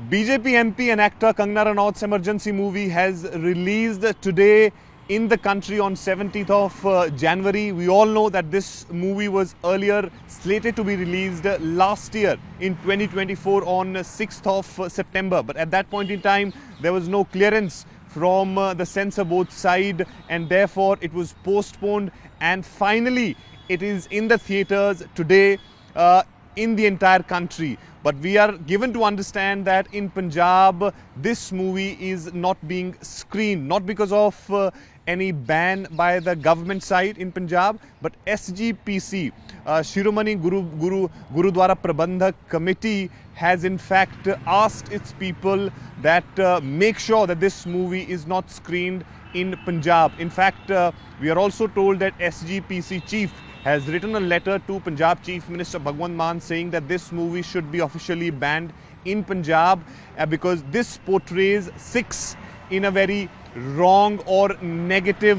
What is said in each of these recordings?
BJP MP and actor Kangana Ranaut's emergency movie has released today in the country on 17th of January. We all know that this movie was earlier slated to be released last year in 2024 on 6th of September. But at that point in time, there was no clearance from the censor board side, and therefore it was postponed, and finally it is in the theatres today in the entire country. But we are given to understand that in Punjab, this movie is not being screened, not because of any ban by the government side in Punjab, but SGPC, Shiromani Gurudwara Prabandhak Committee, has in fact asked its people that make sure that this movie is not screened in Punjab. In fact, we are also told that SGPC chief has written a letter to Punjab Chief Minister Bhagwant Mann saying that this movie should be officially banned in Punjab because this portrays Sikhs in a very wrong or negative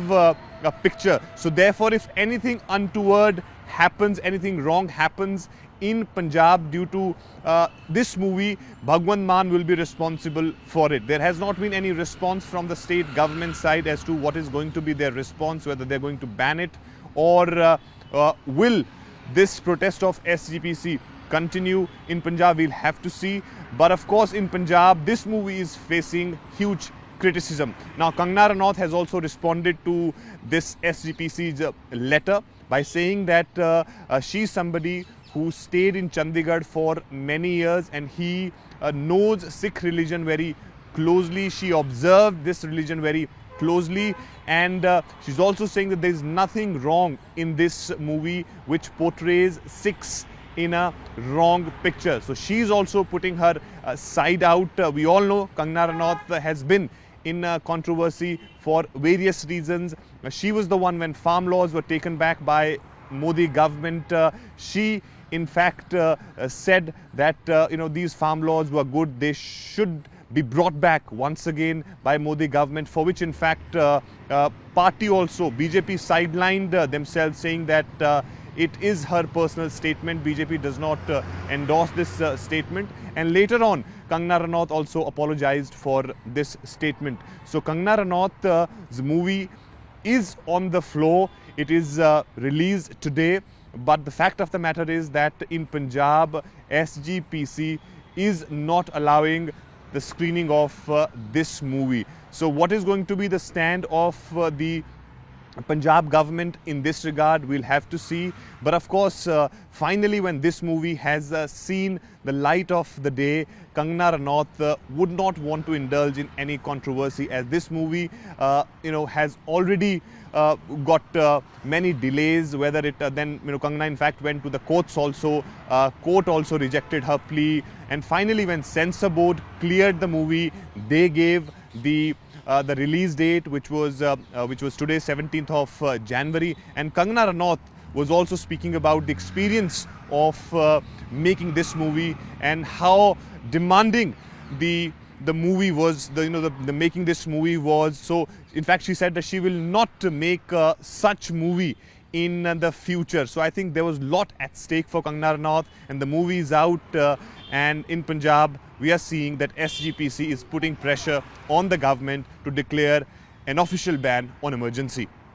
picture. So therefore, if anything untoward happens, anything wrong happens in Punjab due to this movie, Bhagwant Mann will be responsible for it. There has not been any response from the state government side as to what is going to be their response, whether they're going to ban it or will this protest of SGPC continue in Punjab. We'll have to see. But of course, in Punjab, this movie is facing huge criticism. Now, Kangana Ranaut has also responded to this SGPC's letter by saying that she's somebody who stayed in Chandigarh for many years and he knows Sikh religion very closely. She observed this religion very closely, and she's also saying that there is nothing wrong in this movie which portrays Sikhs in a wrong picture. So she's also putting her side out. We all know Kangana Ranaut has been in controversy for various reasons. She was the one when farm laws were taken back by Modi government. She in fact said that these farm laws were good, they should be brought back once again by Modi government, for which in fact party also, BJP sidelined themselves, saying that it is her personal statement. BJP does not endorse this statement, and later on Kangana Ranaut also apologized for this statement. So Kangana Ranaut's movie is on the floor. It is released today, but the fact of the matter is that in Punjab, SGPC is not allowing the screening of this movie. So what is going to be the stand of the Punjab government in this regard, we'll have to see. But of course, finally, when this movie has seen the light of the day, Kangana Ranaut would not want to indulge in any controversy, as this movie has already got many delays, whether it then Kangana in fact went to the courts also. Court also rejected her plea, and finally when censor board cleared the movie, they gave the release date, which was today, 17th of January. And Kangana Ranaut was also speaking about the experience of making this movie and how demanding the movie was, the making this movie was. So in fact she said that she will not make such movie in the future. So I think there was a lot at stake for Kangana Ranaut, and the movie is out, and in Punjab we are seeing that SGPC is putting pressure on the government to declare an official ban on emergency.